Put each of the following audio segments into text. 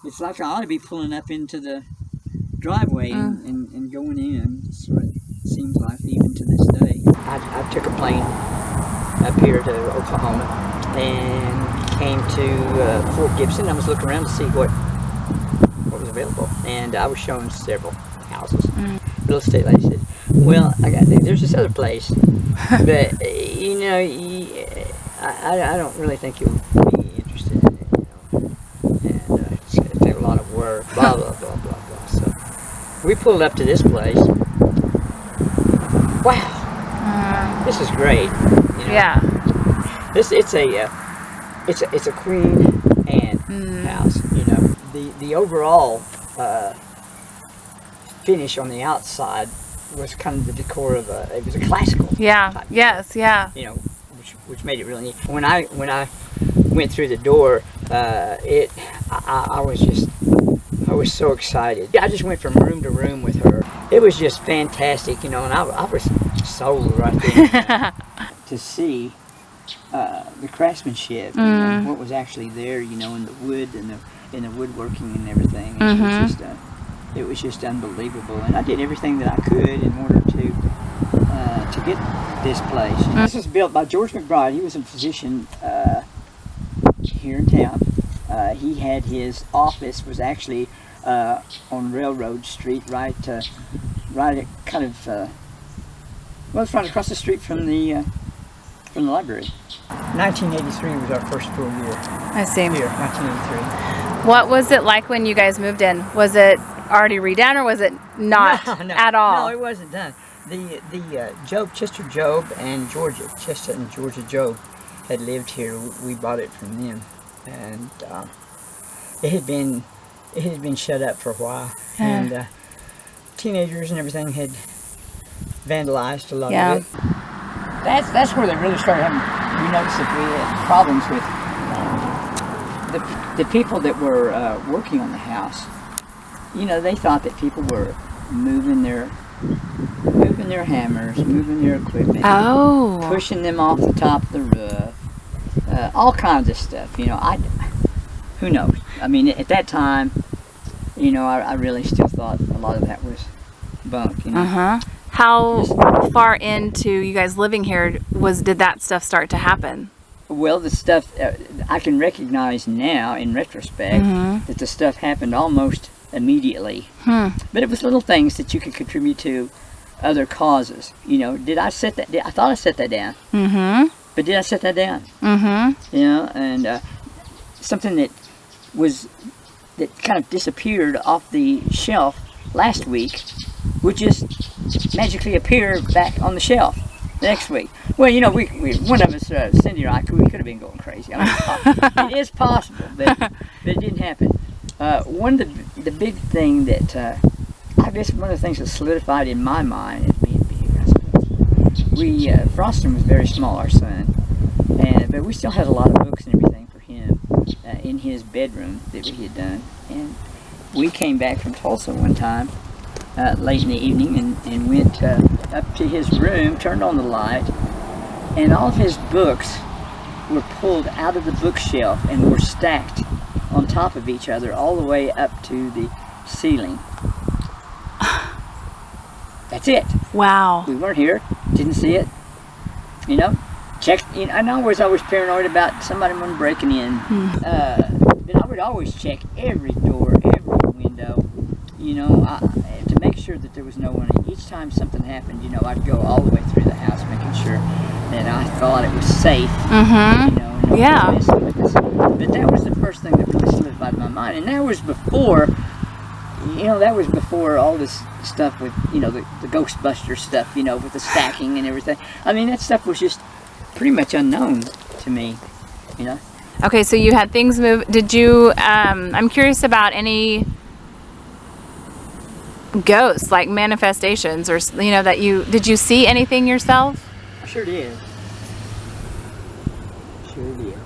It's like I ought to be pulling up into the driveway and going in. That's what it seems like, even to this day. I took a plane up here to Oklahoma and came to Fort Gibson. I was looking around to see what was available, and I was shown several houses. Real estate lady said, well, there's this other place, but you know, I don't really think you'll be interested in it, you know, and it's going to take a lot of work, blah, blah, blah, blah, blah. So we pulled up to this place. Wow, this is great. You know? Yeah. It's a Queen Anne house, you know. The overall finish on the outside was kind of the decor of it was a classical type yes, yeah. you know, which made it really neat. When I went through the door, I was so excited. I just went from room to room with her. It was just fantastic, you know, and I was sold right there to see the craftsmanship and what was actually there, you know, in the wood and the woodworking and everything. It was just unbelievable, and I did everything that I could in order to get this place. This was built by George McBride. He was a physician here in town. He had his office was actually on Railroad Street, right at kind of well, it's right across the street from the library. 1983 was our first full year. I see. Here, 1983. What was it like when you guys moved in? Was it already redone, or was it not at all? No, it wasn't done. The Chester Job and Chester and Georgia Job had lived here. We bought it from them, and it had been shut up for a while, and teenagers and everything had vandalized a lot of it. That's where they really started having. We noticed that we had problems with the people that were working on the house. You know, they thought that people were moving their hammers, moving their equipment, pushing them off the top of the roof, all kinds of stuff. You know, who knows? I mean, at that time, you know, I really still thought a lot of that was bunk. You know. How far into you guys living here did that stuff start to happen? Well, the stuff I can recognize now in retrospect that the stuff happened almost immediately. But it was little things that you could contribute to other causes. You know, did I set that? I thought I set that down. But did I set that down? You know, and something that kind of disappeared off the shelf last week would just magically appear back on the shelf the next week. Well, you know, we one of us, Cindy and I, we could have been going crazy. I mean, it is possible, but it didn't happen. One of the big thing that I guess one of the things that solidified in my mind as being big, I suppose. Froston was very small, our son, but we still had a lot of books and everything for him in his bedroom that we had done. And we came back from Tulsa one time late in the evening and went up to his room, turned on the light, and all of his books were pulled out of the bookshelf and were stacked on top of each other all the way up to the ceiling. That's it. Wow. We weren't here, didn't see it, you know. Checked, you know, and I was always paranoid about somebody breaking in. But I would always check every door, every window, you know, to make sure that there was no one. Each time something happened, you know, I'd go all the way through the house, making sure that I thought it was safe. You know, no one was messing with us. But that was the first thing that really solidified my mind, and that was before. You know, that was before all this stuff with, you know, the Ghostbuster stuff, you know, with the stacking and everything. I mean, that stuff was just pretty much unknown to me, you know. Okay, so you had things move. Did you, I'm curious about any ghosts, like manifestations, or, you know, did you see anything yourself? I sure did. Sure did.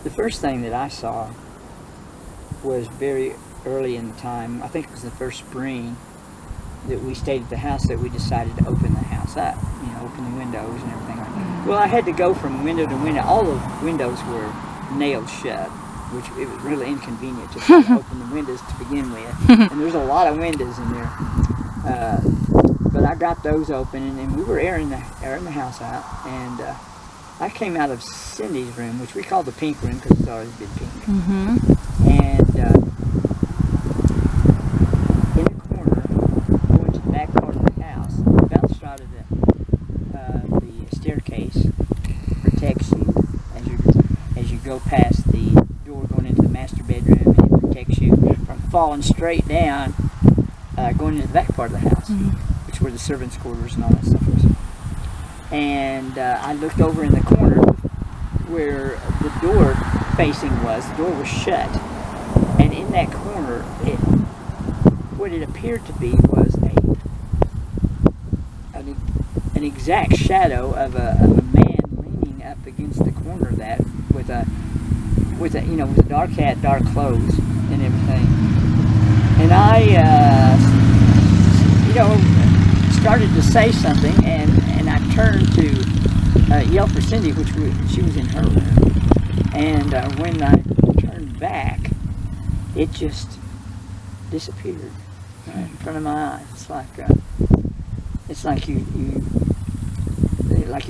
The first thing that I saw was very early in the time. I think it was the first spring that we stayed at the house that we decided to open the house up, you know, open the windows and everything like that. Well, I had to go from window to window. All the windows were nailed shut. which it was really inconvenient to try to open the windows to begin with. And there's a lot of windows in there. But I got those open, and we were airing the house out, and I came out of Cindy's room, which we call the pink room because it's always been pink. And in a corner, going to the back part of the house, the balustrade of the staircase protects you as you go past the door going into the master bedroom, and it protects you from falling straight down going into the back part of the house, which is where the servants' quarters and all that stuff was. And I looked over in the corner where the door facing was. The door was shut, and in that corner, what it appeared to be was an exact shadow of a man leaning up against the corner of that with a dark hat, dark clothes, and everything. And I started to say something, and I turned to yell for Cindy, she was in her room. And when I turned back, it just disappeared right in front of my eyes. It's like you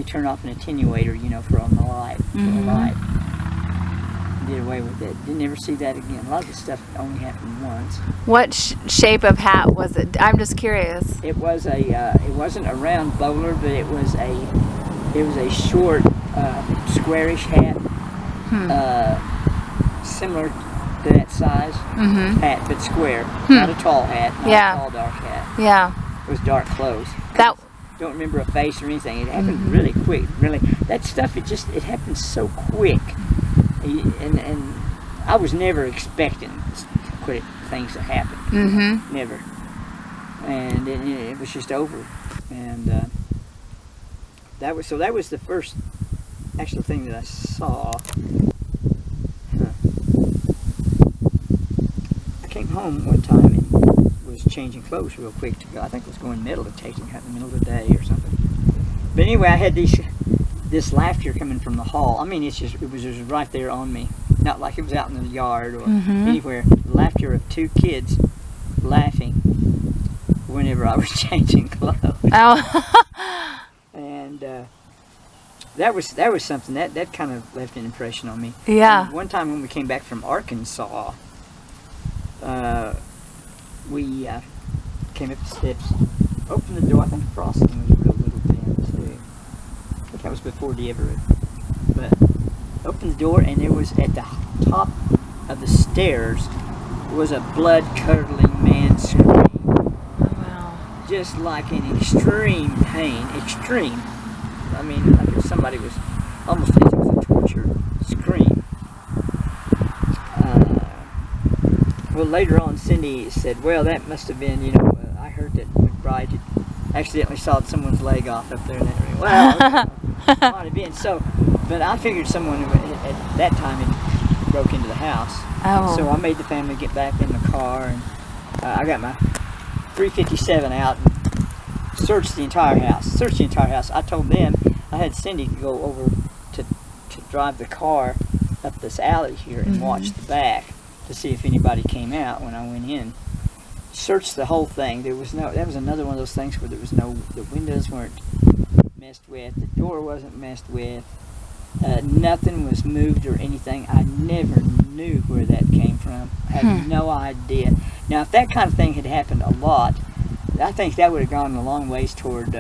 turn off an attenuator, for on the light, for the light. Did away with it. Didn't ever see that again. A lot of the stuff only happened once. What shape of hat was it? I'm just curious. It was it wasn't a round bowler, but it was a short, squarish hat, similar to that size hat, but square. Not a tall hat, not a tall dark hat. Yeah. It was dark clothes. Don't remember a face or anything. It happened really quick. Really, that stuff. It happened so quick. And I was never expecting things to happen. Never. And it was just over. And that was the first actual thing that I saw. I came home one time and was changing clothes real quick to go. I think it was going metal detecting in the middle of the day or something. But anyway, I had this laughter coming from the hall. I mean, it was just right there on me. Not like it was out in the yard or anywhere. The laughter of two kids laughing whenever I was changing clothes. Oh. And that was something that kind of left an impression on me. Yeah. And one time when we came back from Arkansas, we came up the steps, opened the door. I think frosting was real little then too. I think that was before the Everett. But opened the door, and there was at the top of the stairs was a blood-curdling man scream. Oh, wow. Just like in extreme pain. Extreme. I mean, like if somebody was almost like it was a torture scream. Well, later on, Cindy said, well, that must have been, I heard that McBride had accidentally sawed someone's leg off up there in that area. Well, it might have been. So, but I figured someone at that time had broke into the house. Oh. So I made the family get back in the car, and I got my 357 out and searched the entire house. I told them, I had Cindy go over to drive the car up this alley here and watch the back to see if anybody came out when I went in. Searched the whole thing. That was another one of those things where the windows weren't messed with, the door wasn't messed with, nothing was moved or anything. I never knew where that came from. I had no idea. Now, if that kind of thing had happened a lot, I think that would have gone a long ways toward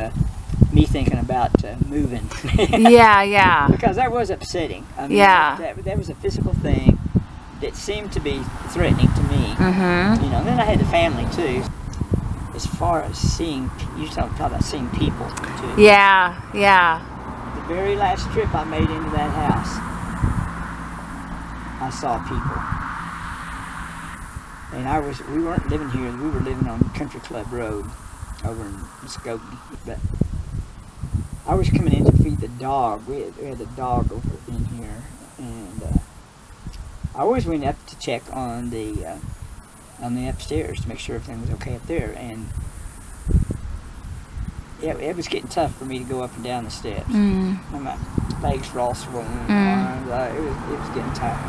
me thinking about moving. Yeah. Because that was upsetting. I mean, that was a physical thing that seemed to be threatening to me. And then I had the family too. As far as seeing, you talk about seeing people too. Yeah. The very last trip I made into that house, I saw people. And we weren't living here, we were living on Country Club Road over in Muskogee. But I was coming in to feed the dog. We had a dog over in here, and I always went up to check on the upstairs to make sure everything was okay up there. And it was getting tough for me to go up and down the steps. My legs were all swollen, arms, it was getting tight.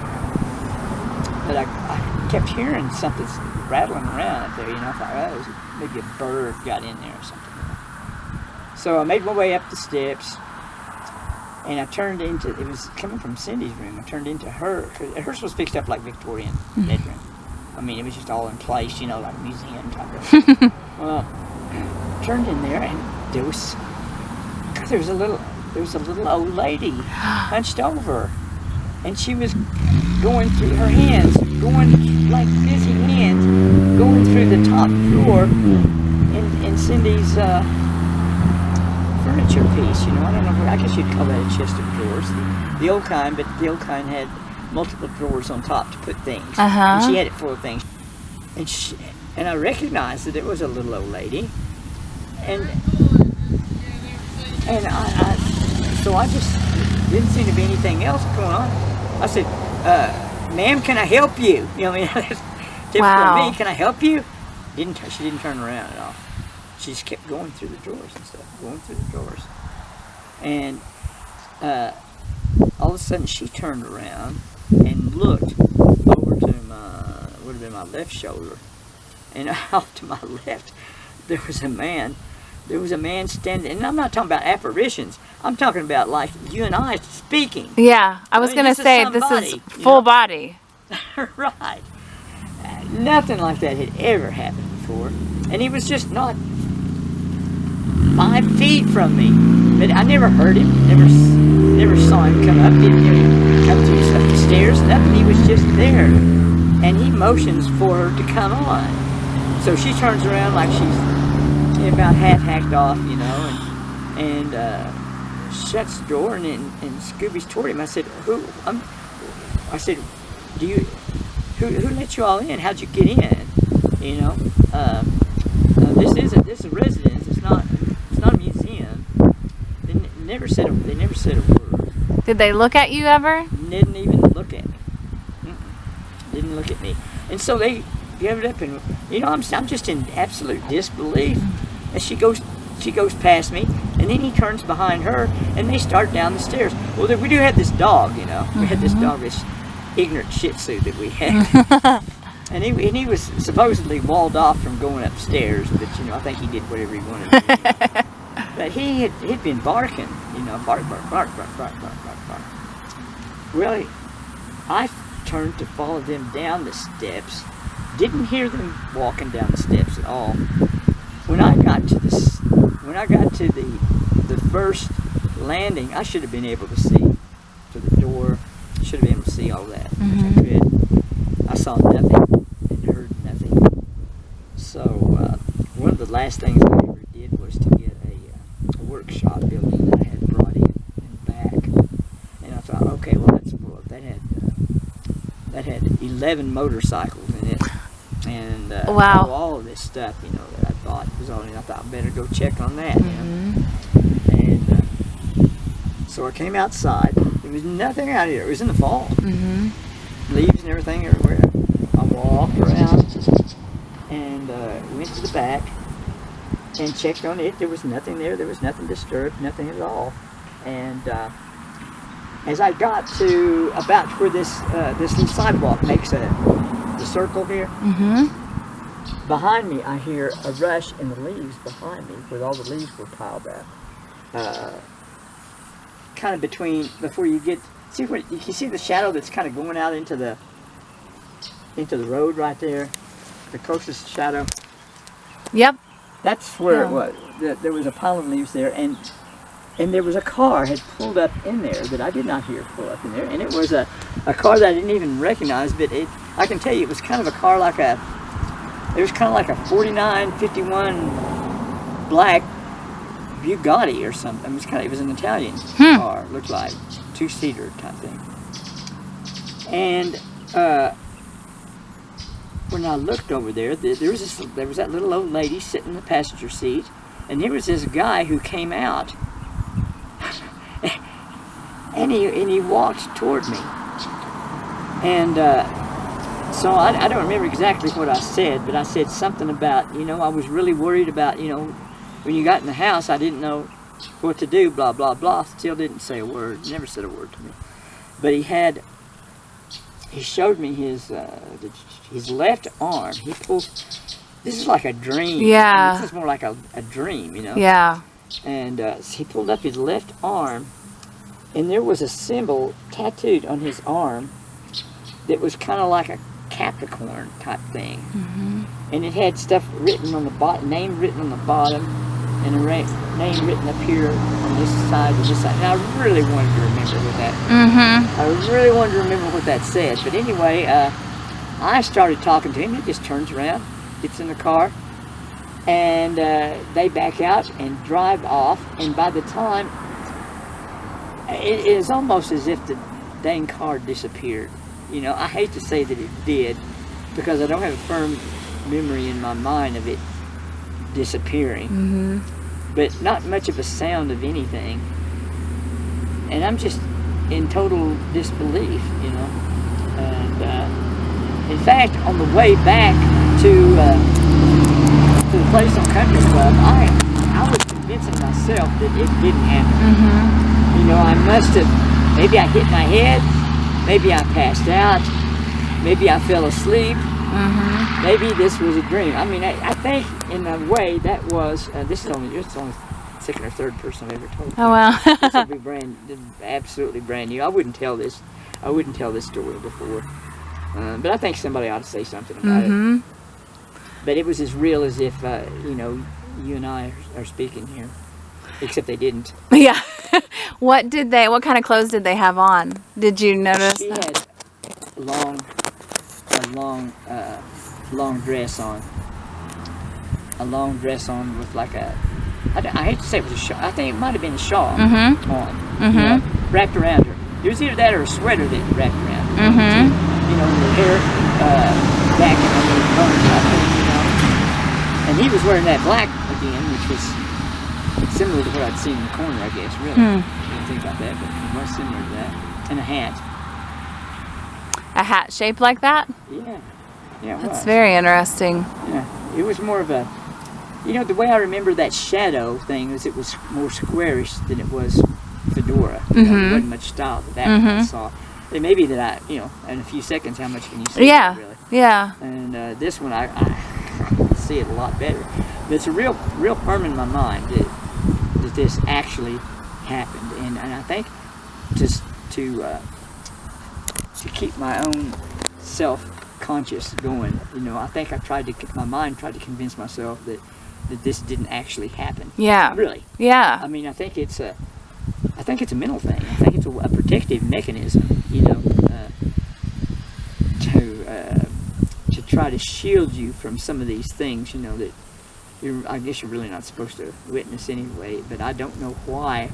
kept hearing something rattling around up there. I thought, oh, it was maybe a bird got in there or something. So I made my way up the steps, and I turned into, it was coming from Cindy's room, I turned into hers was fixed up like Victorian bedroom. I mean, it was just all in place, like a museum type of thing. Well, I turned in there, and there was a little old lady hunched over, and she was going through her hands, going like busy hands, going through the top drawer in Cindy's furniture piece. I don't know, I guess you'd call that a chest of drawers, the old kind, but the old kind had multiple drawers on top to put things. And she had it full of things, and I recognized that it was a little old lady, and so I just didn't seem to be anything else going on. I said, ma'am, can I help you? That's typical me. Can I help you? She didn't turn around at all. She just kept going through the drawers and stuff, going through the drawers. And all of a sudden she turned around and looked over to would have been my left shoulder. And off to my left, there was a man standing, and I'm not talking about apparitions. I'm talking about like you and I speaking. Yeah, I was going to say, this is full body. Right. Nothing like that had ever happened before. And he was just not 5 feet from me. But I never heard him, never saw him come up, didn't hear him come up the stairs, nothing. He was just there. And he motions for her to come on. So she turns around like she's about half hacked off, and shuts the door, and Scooby's toward him. I said, who let you all in? How'd you get in? This is a residence. It's not a museum. They never said a word. Did they look at you ever? Didn't even look at me. Didn't look at me. And so they gave it up, and I'm just in absolute disbelief. And she goes past me, and then he turns behind her, and they start down the stairs. Well, we do have this dog, We had this dog, this ignorant Shih Tzu that we had. And he was supposedly walled off from going upstairs, but I think he did whatever he wanted to do. But he'd been barking, bark, bark, bark, bark, bark, bark, bark, bark. Well, I turned to follow them down the steps. Didn't hear them walking down the steps at all. When I got to the first landing, I should have been able to see to the door. Should have been able to see all that. I could. I saw nothing and heard nothing. So one of the last things I ever did was to get a workshop building that I had brought in back. And I thought, okay, well that's full of that had 11 motorcycles in it. And wow. all of this stuff, that I thought was on it. I thought I better go check on that. And so I came outside. There was nothing out here. It was in the fall. Leaves and everything everywhere. I walked around and went to the back and checked on it. There was nothing there. There was nothing disturbed, nothing at all. And as I got to about where this little sidewalk makes the circle here, behind me I hear a rush in the leaves behind me, where all the leaves were piled up. Kind of before you get, you can see the shadow that's kind of going out into the road right there, the closest shadow. Yep. That's where it was. There was a pile of leaves there, and there was a car had pulled up in there that I did not hear pull up in there, and it was a car that I didn't even recognize, but I can tell you it was kind of a car like a 49, 51 black Bugatti or something. It was an Italian car, looked like 2-seater type thing. And when I looked over there was that little old lady sitting in the passenger seat, and there was this guy who came out, and he walked toward me. And so I don't remember exactly what I said, but I said something about, I was really worried about, when you got in the house, I didn't know what to do, blah, blah, blah. Still didn't say a word, never said a word to me. But he had he showed me his left arm. He pulled. This is like a dream. Yeah. This is more like a dream, you know. Yeah. And he pulled up his left arm, and there was a symbol tattooed on his arm that was kind of like a Capricorn type thing. Mm-hmm. And it had stuff written on the bottom, name written on the bottom, and a name written up here on this side and this side. And I really wanted to remember what that. Mm-hmm. I really wanted to remember what that said. But anyway, I started talking to him. He just turns around, gets in the car, and they back out and drive off. And by the time, it is almost as if the dang car disappeared. You know, I hate to say that it did, because I don't have a firm memory in my mind of it disappearing. Mm-hmm. But not much of a sound of anything. And I'm just in total disbelief, you know. And in fact, on the way back to the place on Country Club, I was convincing myself that it didn't happen. Mm-hmm. You know, I must have, maybe I hit my head, maybe I passed out, maybe I fell asleep, Mm-hmm. maybe this was a dream. I mean, I think in a way that was, it's only second or third person I've ever told. Oh, wow. This will be absolutely brand new. I wouldn't tell this story before. But I think somebody ought to say something about Mm-hmm. it. But it was as real as if, you know, you and I are speaking here. Except they didn't. Yeah. What kind of clothes did they have on? Did you notice She that? had a long dress on. A long dress on with like a, I hate to say it was a shawl. I think it might have been a shawl Mm-hmm. on. Mm-hmm. You know, wrapped around her. It was either that or a sweater that wrapped around her. Mm-hmm. You know, her hair back in a little bun type thing, you know. And he was wearing that black again, which was similar to what I'd seen in the corner, I guess, really. I didn't think about that, but it was similar to that. And a hat. A hat shaped like that? Yeah. Yeah, it That's was. very interesting. Yeah. It was more of a, you know, the way I remember that shadow thing is it was more squarish than it was fedora. You know, there wasn't much style to that I saw. It may be that I, you know, in a few seconds, how much can you see? Yeah. Really? Yeah. And this one, I see it a lot better. But it's a real firm in my mind that this actually happened. And I think just to keep my own self-conscious going, you know, I think my mind tried to convince myself that this didn't actually happen. Yeah. Really. Yeah. I mean, I think it's a mental thing. I think it's a protective mechanism, you know, to try to shield you from some of these things, you know, that I guess you're really not supposed to witness anyway. But I don't know why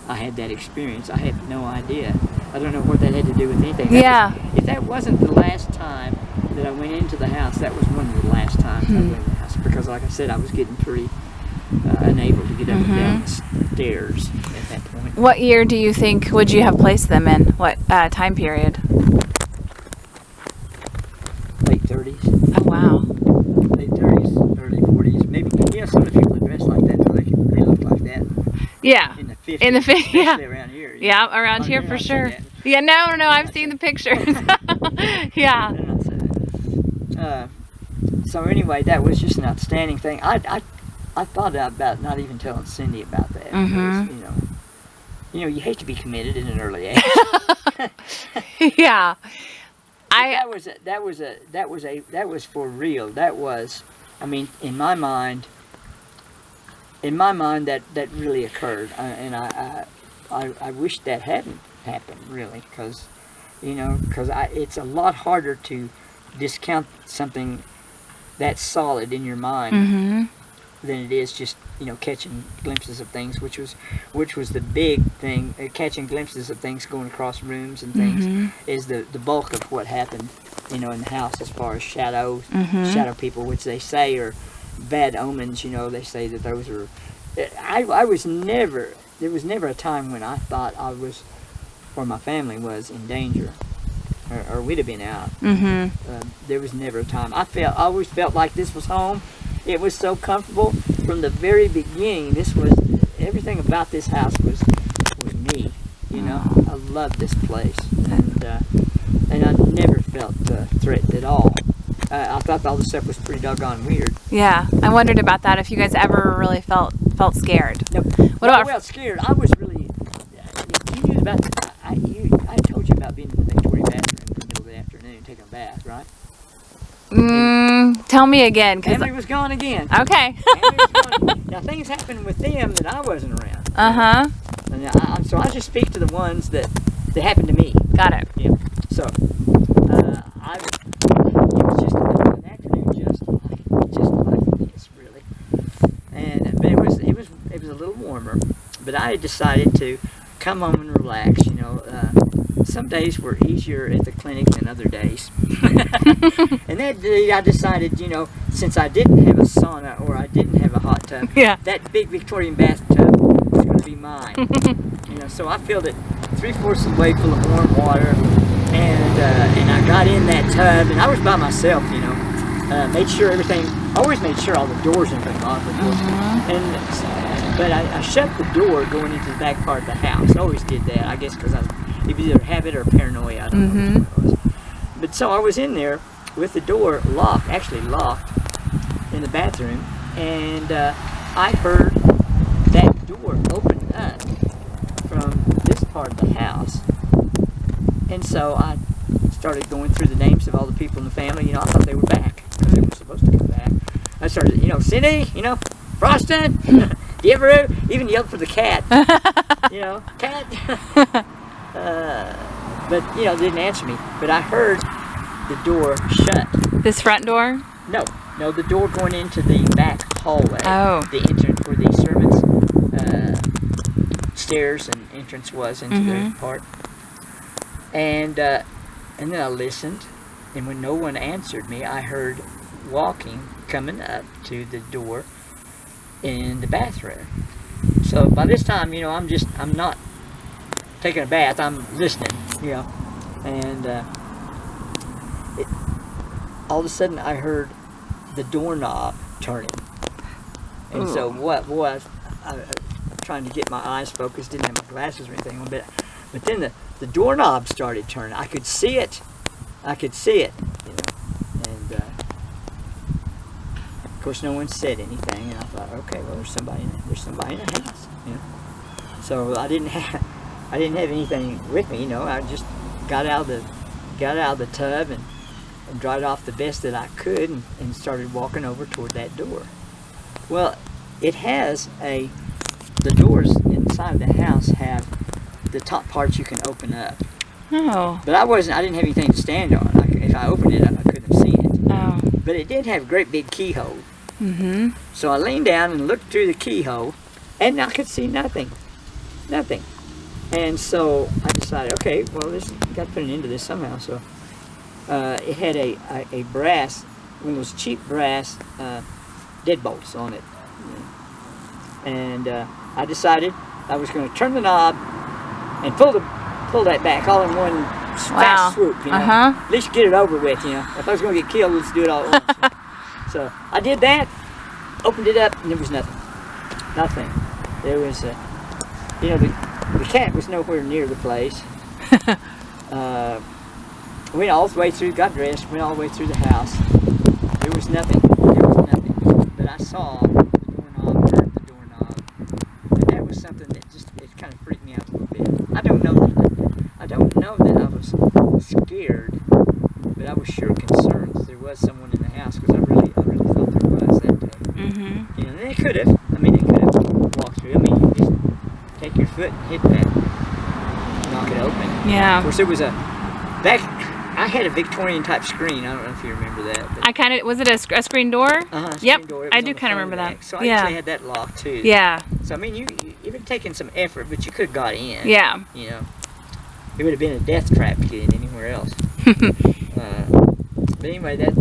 I had that experience. I have no idea. I don't know what that had to do with anything. If that wasn't the last time that I went into the house, that was one of the last times I went in the house. Because like I said, I was getting pretty unable to get up and down the stairs at that point. What year do you think would you have placed them in? What time period? Late 30s. Oh, wow. Late 30s, early 40s. Maybe, you know, some of the people that dress like that, they look like that. Yeah. In the 50s. In the 50s, yeah. Especially around here. Yeah, around here for sure. Yeah, no, I've seen the pictures. Yeah. So anyway, that was just an outstanding thing. I thought about not even telling Cindy about that. Because, you know, you hate to be committed in an early age. Yeah. That was for real. That was, I mean, in my mind, that really occurred, and I wish that hadn't happened, really, because it's a lot harder to discount something that's solid in your mind than it is just, you know, catching glimpses of things, which was the big thing. Catching glimpses of things going across rooms and things is the bulk of what happened, you know, in the house, as far as shadow people, which they say are bad omens. You know, they say that those are. There was never a time when I thought I was, or my family was, in danger, or we'd have been out. There was never a time. I always felt like this was home. It was so comfortable from the very beginning. Everything about this house was me. You know, I love this place, and and I never felt threatened at all. I thought all this stuff was pretty doggone weird. Yeah, I wondered about that. If you guys ever really felt scared. No, What about? Well, scared. I was really. You knew about. I told you about being in the Victoria bathroom in the middle of the afternoon taking a bath, right? Tell me again, cause Emily was gone again. Okay. Emily was gone. Now things happened with them that I wasn't around. And so I just speak to the ones that happened to me. Got it. Yeah. So it was just an afternoon, just like this, really. But it was a little warmer. But I had decided to come home and relax. You know, some days were easier at the clinic than other days. And that day I decided, you know, since I didn't have a sauna or I didn't have a hot tub, that big Victorian bathtub was going to be mine. You know, so I filled it 3/4 of the way full of warm water, and I got in that tub, and I was by myself, you know. Made sure everything. Always made sure all the doors and everything locked, of course. But I shut the door going into the back part of the house. I always did that, I guess, because it was either habit or paranoia. I don't know which one it was. But so I was in there with the door actually locked, in the bathroom, and I heard that door open up from this part of the house. And so I started going through the names of all the people in the family. You know, I thought they were back, because they were supposed to come back. I started, you know, Cindy, you know, Froston, do you ever even yelled for the cat? You know, cat. But, you know, didn't answer me. But I heard the door shut. This front door? No, the door going into the back hallway. Oh. The entrance where the servants' stairs and entrance was into the part. And then I listened, and when no one answered me, I heard walking coming up to the door in the bathroom. So by this time, you know, I'm not taking a bath, I'm listening, you know. And all of a sudden I heard the doorknob turning. And so what was, I trying to get my eyes focused, didn't have my glasses or anything on, but then the doorknob started turning. I could see it, you know. And of course no one said anything, and I thought, okay, well there's somebody in the house, you know. So I didn't have anything with me, you know. I just got out of the tub and dried off the best that I could, and started walking over toward that door. Well, it has the doors inside of the house have the top parts you can open up. Oh. But I didn't have anything to stand on. If I opened it up, I couldn't see it. Oh. But it did have a great big keyhole. So I leaned down and looked through the keyhole, and I could see nothing. And so I decided, okay, well, got to put an end to this somehow. So it had a brass, one of those cheap brass deadbolts on it. And I decided I was going to turn the knob and pull that back all in one fast swoop, you know. At least get it over with, you know. If I was going to get killed, let's do it all at once. You know? So I did that, opened it up, and there was nothing. Nothing. There was, you know, the cat was nowhere near the place. Went all the way through, got dressed, went all the way through the house. There was nothing. But I saw the doorknob, heard the doorknob, and that was something that it kind of freaked me out a little bit. I don't know that I was scared, but I was sure concerned that there was someone in the house, because I really thought there was that day. You know, and they could have. I mean, they could have walked through. I mean, you just take your foot and hit that, knock it open. Yeah. Of course, there was I had a Victorian type screen. I don't know if you remember that. Was it a screen door? Screen door. I do kind of remember that. So I actually had that locked too. Yeah. So I mean, you've been taking some effort, but you could have got in. Yeah. You know, it would have been a death trap to get in anywhere else. But anyway, that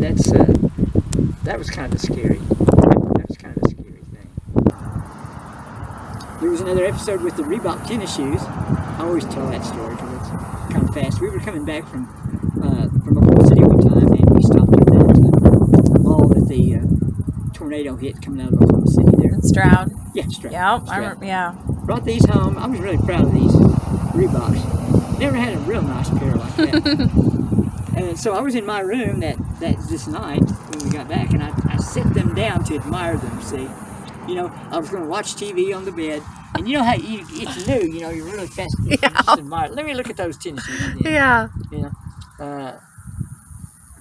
was kind of a scary. That was kind of a scary thing. There was another episode with the Reebok tennis shoes. I always tell that story because it's kind of fast. We were coming back from Oklahoma City one time, and we stopped at that mall that the tornado hit coming out of Oklahoma City there. Stroud. Yeah, Stroud. Yep, Stroud. I remember, yeah. Brought these home. I was really proud of these Reeboks. Never had a real nice pair like that. And so I was in my room this night when we got back, and I set them down to admire them. See, you know, I was going to watch TV on the bed, and you know how it's new. You know, you're really fascinated. Yeah. Just admire. Let me look at those tennis shoes. Yeah. You know,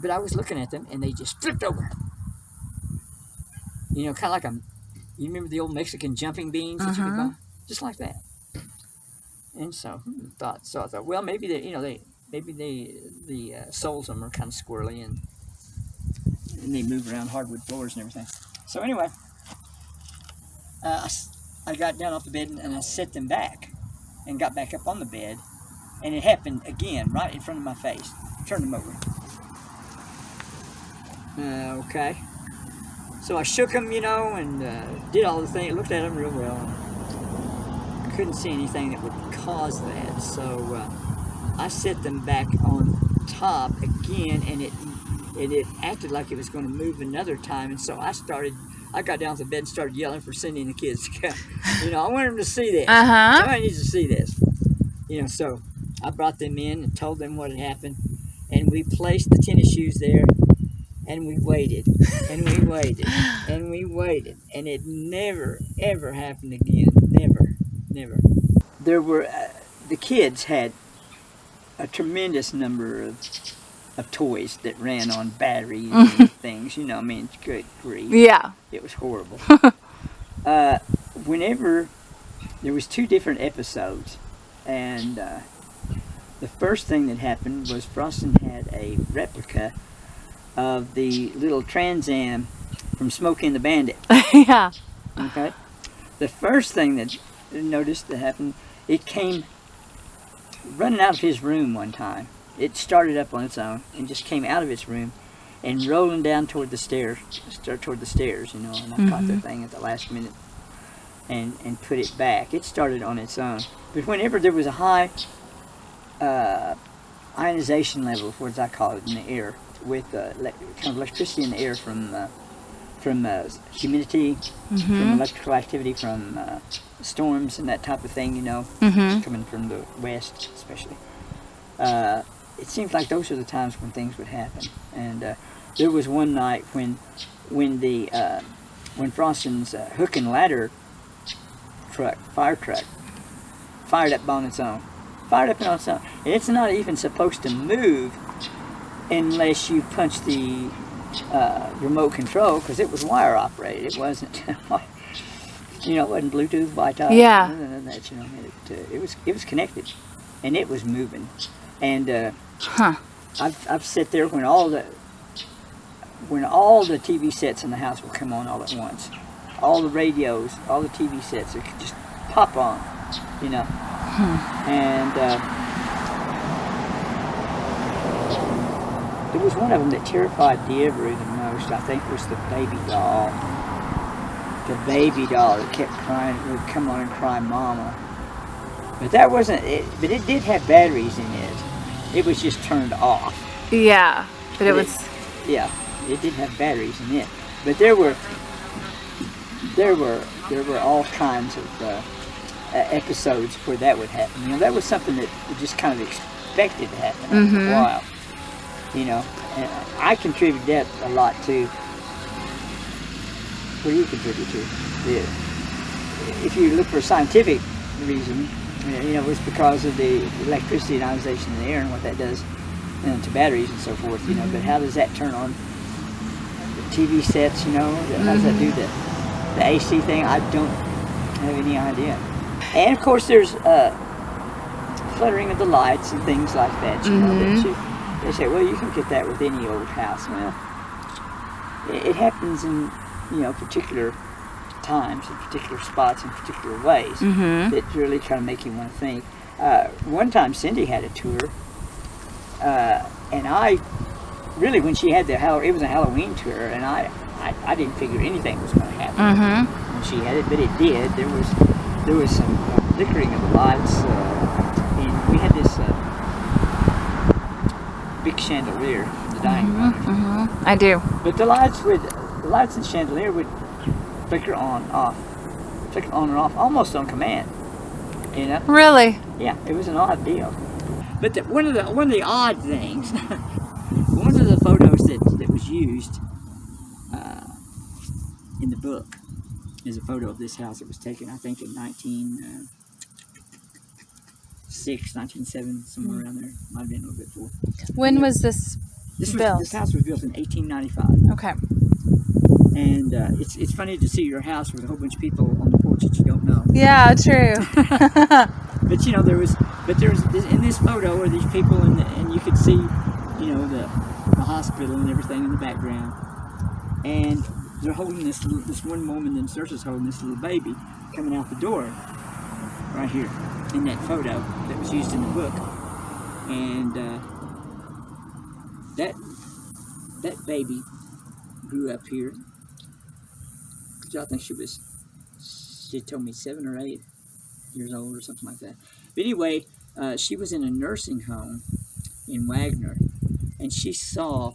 but I was looking at them, and they just flipped over. You know, kind of like you remember the old Mexican jumping beans that you could buy, just like that. And so I thought, well, maybe the soles of them are kind of squirrely, and they move around hardwood floors and everything. So anyway, I got down off the bed and I set them back, and got back up on the bed, and it happened again right in front of my face. Turned them over. Okay. So I shook them, you know, and did all the things. Looked at them real well. Couldn't see anything that would cause that, so I set them back on top again, and it acted like it was going to move another time, and so I got down to the bed and started yelling for Cindy and the kids to come. You know, I wanted them to see this. Somebody needs to see this. You know, so I brought them in and told them what had happened, and we placed the tennis shoes there, and we waited, and we waited, and we waited, and it never, ever happened again. Never. There were, the kids had a tremendous number of toys that ran on batteries and things, you know, I mean, good grief. Yeah. It was horrible. Whenever, there was 2 different episodes, and the first thing that happened was Froston had a replica of the little Trans Am from Smokey and the Bandit. Yeah. Okay? The first thing that noticed that happened, it came running out of his room one time. It started up on its own and just came out of its room and rolling down toward the stairs, you know, and I caught the thing at the last minute and put it back. It started on its own. But whenever there was a high ionization level, as I call it, in the air, with kind of electricity in the air from humidity, from electrical activity, from storms and that type of thing, you know, coming from the west especially. It seems like those are the times when things would happen. And there was one night when Froston's hook and ladder fire truck, fired up on its own. And it's not even supposed to move unless you punch the remote control, because it was wire operated. It wasn't, you know, it wasn't Bluetooth, Wi-Fi. Yeah. That, you know, it was connected, and it was moving. And I've sat there when all the TV sets in the house would come on all at once, all the radios, all the TV sets, it could just pop on, you know. And there was one of them that terrified Deborah the most. I think was the baby doll. The baby doll that kept crying, would come on and cry, "Mama." But that wasn't it. But it did have batteries in it. It was just turned off. Yeah, but it was. Yeah, it did have batteries in it. But there were all kinds of episodes where that would happen. You know, that was something that we just kind of expected to happen after a while. You know, and I contribute that a lot to. What do you contribute to? If you look for a scientific reason, you know, it's because of the electricity and ionization in the air and what that does to batteries and so forth. You know, but how does that turn on the TV sets? You know, how does that do the AC thing? I don't have any idea. And of course, there's fluttering of the lights and things like that. You know, that they say, well, you can get that with any old house. Well, it happens in, you know, particular times, in particular spots, in particular ways that really kind of make you want to think. One time, Cindy had a tour, and I really, when she had it was a Halloween tour, and I didn't figure anything was going to happen when she had it, but it did. There was some flickering of the lights, and we had this big chandelier in the dining room. I do. But the lights and chandelier would flicker on and off, almost on command. You know? Really? Yeah, it was an odd deal. But one of the odd things used in the book is a photo of this house that was taken, I think, in 1906, 1907, somewhere around there. Might have been a little bit before. When was this built? This house was built in 1895. Okay. And it's funny to see your house with a whole bunch of people on the porch that you don't know. Yeah, true. But there was in this photo were these people, and you could see, the hospital and everything in the background, and they're holding this one woman in the church is holding this little baby coming out the door right here in that photo that was used in the book, and that baby grew up here. I think she told me 7 or 8 years old or something like that. But anyway, she was in a nursing home in Wagner, and she saw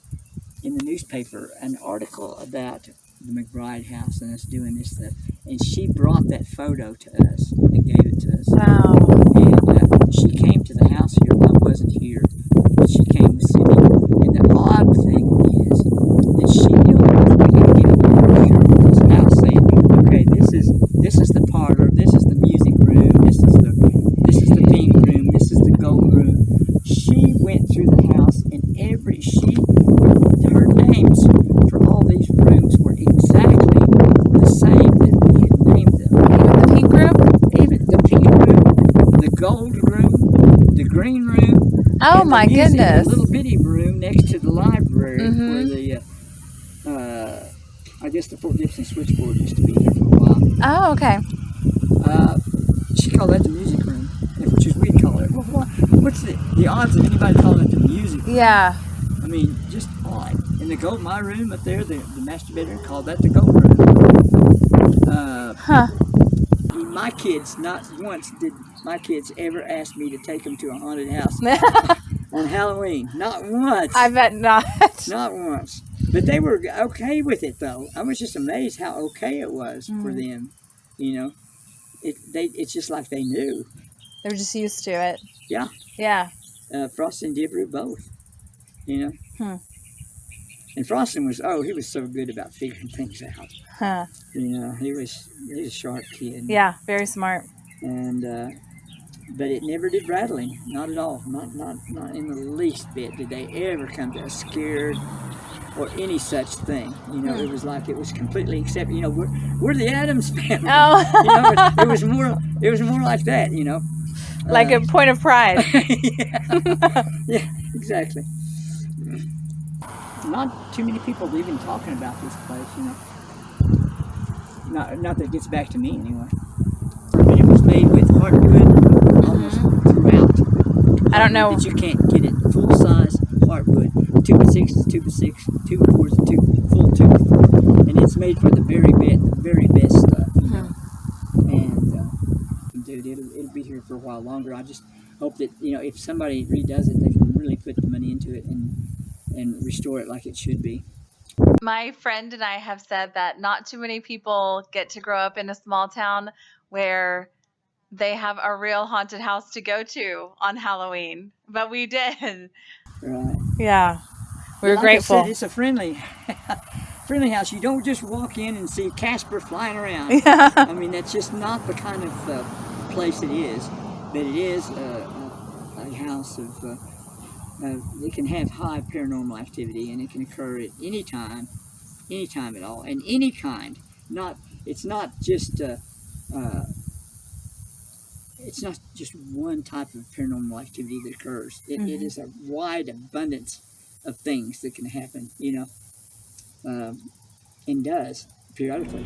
in the newspaper an article about the McBride House and us doing this stuff, and she brought that photo to us and gave it to us. Wow. And she came to the house here. I wasn't here, but she came with Cindy. And the odd thing is that she knew this house, saying, "Okay, this is the parlor. This is the music room. This is the pink room. This is the gold room." She went through the house, and her names for all these rooms were exactly the same that we had named them. Even the pink room? Even the pink room, the gold room, the green room. Oh my goodness! The little bitty room next to the library where I guess the Fort Gibson switchboard used to be there for a while. Oh, okay. She called that the music room, which is we'd call it. What's the odds of anybody calling it the music room? Yeah. I mean, just odd. And my room up there, the master bedroom, called that the gold room. My kids, not once did my kids ever ask me to take them to a haunted house on Halloween. Not once. I bet not. Not once. But they were okay with it, though. I was just amazed how okay it was for them. It's just like they knew. They were just used to it. Yeah. Yeah. Frosty and Dibru both. And Frosty was so good about figuring things out. Huh. He was a sharp kid. Yeah, very smart. And but it never did rattle him. Not at all. Not in the least bit did they ever come to us scared or any such thing. It was like it was completely accepted. We're the Addams family. Oh. It was more like that. Like a point of pride. Yeah, exactly. Not too many people even talking about this place, Not that it gets back to me anyway. But it was made with hardwood almost throughout. I don't know. But you can't get it full size hardwood. 2x6 is 2x6, 2x4 is full 2x4. And it's made for the very best stuff. And dude, it'll be here for a while longer. I just hope that, if somebody redoes it, they can really put the money into it and restore it like it should be. My friend and I have said that not too many people get to grow up in a small town where they have a real haunted house to go to on Halloween, but we did. Right. Yeah. We were like grateful. I said, it's a friendly house. You don't just walk in and see Casper flying around. Yeah. I mean, that's just not the kind of place it is. But it is a house of... it can have high paranormal activity, and it can occur at any time at all, and any kind. It's not just one type of paranormal activity that occurs. It is a wide abundance of things that can happen, and does periodically.